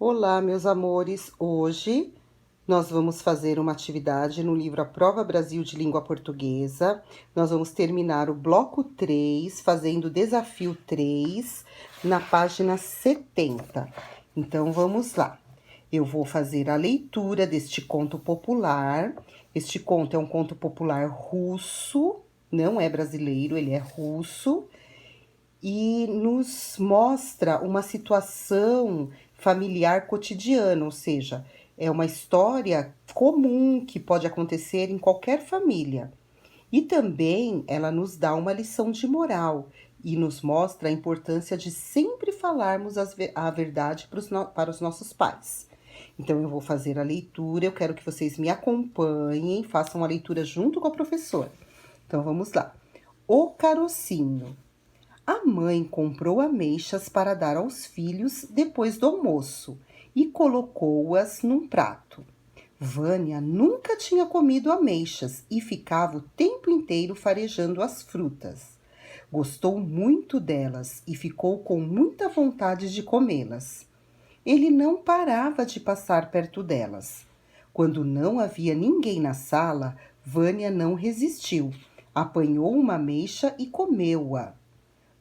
Olá, meus amores! Hoje nós vamos fazer uma atividade no livro A Prova Brasil de Língua Portuguesa. Nós vamos terminar o bloco 3, fazendo o desafio 3, na página 70. Então, vamos lá. Eu vou fazer a leitura deste conto popular. Este conto é um conto popular russo, não é brasileiro, ele é russo. E nos mostra uma situação familiar cotidiana, ou seja, é uma história comum que pode acontecer em qualquer família. E também ela nos dá uma lição de moral e nos mostra a importância de sempre falarmos a verdade para os nossos pais. Então, eu vou fazer a leitura, eu quero que vocês me acompanhem, façam a leitura junto com a professora. Então, vamos lá. O carocinho. A mãe comprou ameixas para dar aos filhos depois do almoço e colocou-as num prato. Vânia nunca tinha comido ameixas e ficava o tempo inteiro farejando as frutas. Gostou muito delas e ficou com muita vontade de comê-las. Ele não parava de passar perto delas. Quando não havia ninguém na sala, Vânia não resistiu. Apanhou uma ameixa e comeu-a.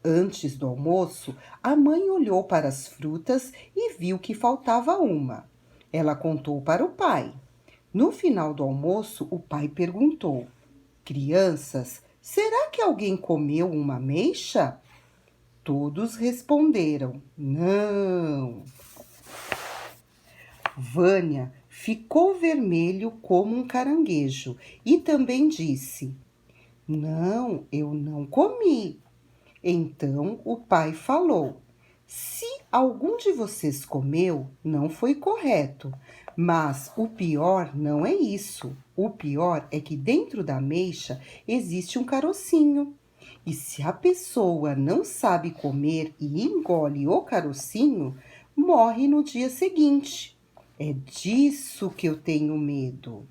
Antes do almoço, a mãe olhou para as frutas e viu que faltava uma. Ela contou para o pai. No final do almoço, o pai perguntou: Crianças, será que alguém comeu uma ameixa? Todos responderam: Não. Vânia ficou vermelho como um caranguejo e também disse: Não, eu não comi. Então o pai falou: Se algum de vocês comeu, não foi correto. Mas o pior não é isso. O pior é que dentro da ameixa existe um carocinho. E se a pessoa não sabe comer e engole o carocinho, morre no dia seguinte. É disso que eu tenho medo.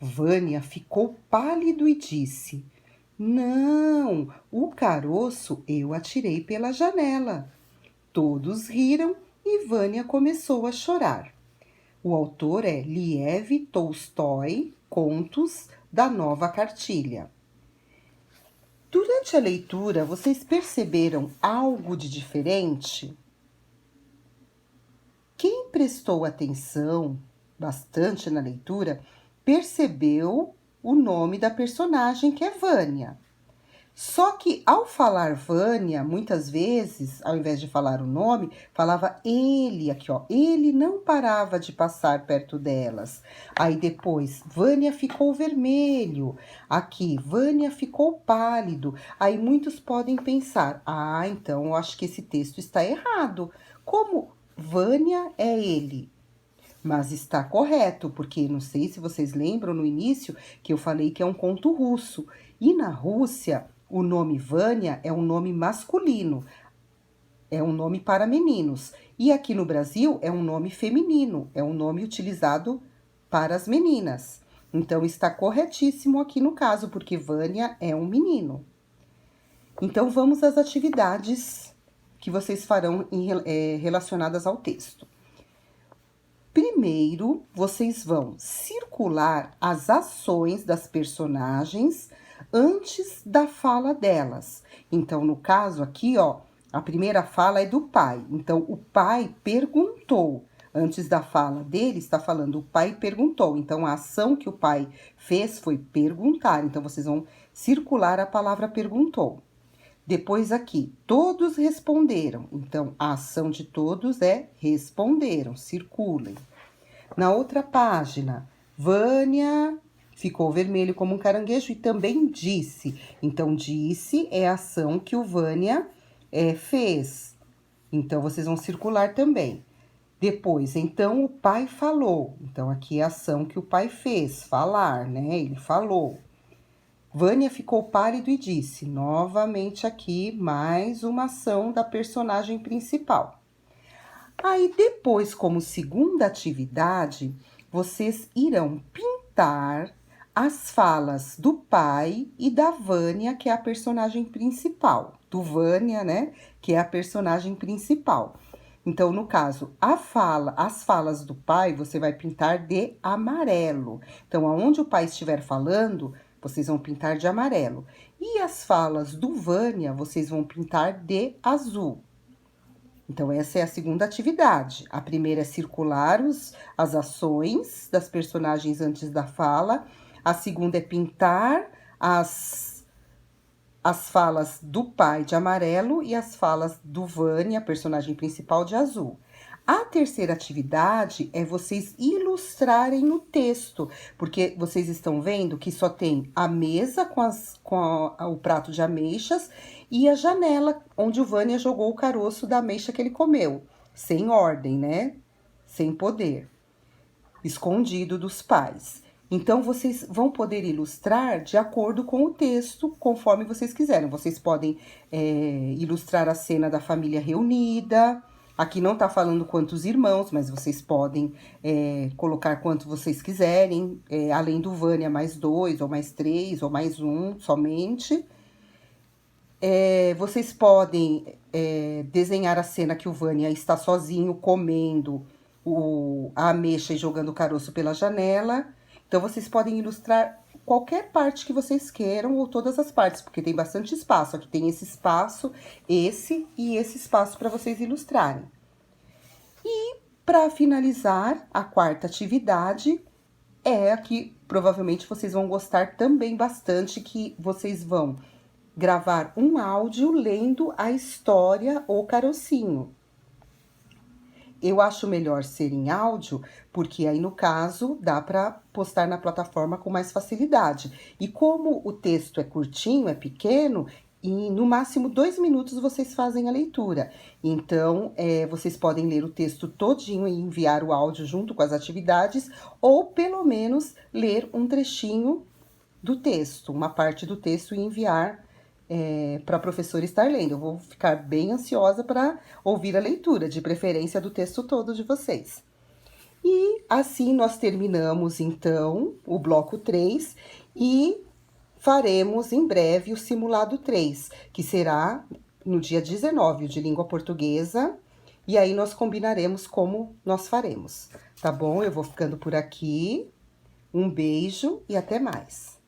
Vânia ficou pálido e disse: Não, o caroço eu atirei pela janela. Todos riram e Vânia começou a chorar. O autor é Liev Tolstói, Contos da Nova Cartilha. Durante a leitura, vocês perceberam algo de diferente? Quem prestou atenção bastante na leitura percebeu o nome da personagem, que é Vânia. Só que ao falar Vânia, muitas vezes, ao invés de falar o nome, falava ele aqui, ó. Ele não parava de passar perto delas. Aí depois, Vânia ficou vermelho. Aqui, Vânia ficou pálido. Aí muitos podem pensar: ah, então eu acho que esse texto está errado. Como Vânia é ele? Mas está correto, porque não sei se vocês lembram no início que eu falei que é um conto russo. E na Rússia, o nome Vânia é um nome masculino, é um nome para meninos. E aqui no Brasil é um nome feminino, é um nome utilizado para as meninas. Então está corretíssimo aqui no caso, porque Vânia é um menino. Então vamos às atividades que vocês farão relacionadas ao texto. Primeiro, vocês vão circular as ações das personagens antes da fala delas. Então, no caso aqui, ó, a primeira fala é do pai. Então, o pai perguntou. Antes da fala dele, está falando o pai perguntou. Então, a ação que o pai fez foi perguntar. Então, vocês vão circular a palavra perguntou. Depois aqui, todos responderam. Então, a ação de todos é responderam, circulem. Na outra página, Vânia ficou vermelho como um caranguejo e também disse. Então, disse é a ação que o Vânia fez. Então, vocês vão circular também. Depois, então, o pai falou. Então, aqui é a ação que o pai fez, falar, né? Ele falou. Vânia ficou pálido e disse, novamente aqui, mais uma ação da personagem principal. Aí depois, como segunda atividade, vocês irão pintar as falas do pai e da Vânia, que é a personagem principal. Do Vânia, né, que é a personagem principal. Então, no caso, as falas do pai, você vai pintar de amarelo. Então, aonde o pai estiver falando, vocês vão pintar de amarelo. E as falas do Vânia, vocês vão pintar de azul. Então, essa é a segunda atividade. A primeira é circular as ações das personagens antes da fala. A segunda é pintar as falas do pai de amarelo e as falas do Vânia, personagem principal, de azul. A terceira atividade é vocês ilustrarem o texto, porque vocês estão vendo que só tem a mesa o prato de ameixas e a janela onde o Vânia jogou o caroço da ameixa que ele comeu. Sem ordem, né? Sem poder. Escondido dos pais. Então, vocês vão poder ilustrar de acordo com o texto, conforme vocês quiserem. Vocês podem ilustrar a cena da família reunida. Aqui não tá falando quantos irmãos, mas vocês podem colocar quanto vocês quiserem. Além do Vânia, mais 2, ou mais 3, ou mais 1 somente. Vocês podem desenhar a cena que o Vânia está sozinho comendo a ameixa e jogando o caroço pela janela. Então, vocês podem ilustrar qualquer parte que vocês queiram, ou todas as partes, porque tem bastante espaço. Aqui tem esse espaço, esse e esse espaço para vocês ilustrarem. E, para finalizar, a quarta atividade é a que provavelmente vocês vão gostar também bastante, que vocês vão gravar um áudio lendo a história O Carocinho. Eu acho melhor ser em áudio, porque aí, no caso, dá para postar na plataforma com mais facilidade. E como o texto é curtinho, é pequeno, em no máximo 2 minutos vocês fazem a leitura. Então, vocês podem ler o texto todinho e enviar o áudio junto com as atividades, ou pelo menos ler um trechinho do texto, uma parte do texto e enviar para a professora estar lendo. Eu vou ficar bem ansiosa para ouvir a leitura, de preferência do texto todo de vocês. E assim nós terminamos, então, o bloco 3 e faremos em breve o simulado 3, que será no dia 19, o de língua portuguesa, e aí nós combinaremos como nós faremos, tá bom? Eu vou ficando por aqui, um beijo e até mais!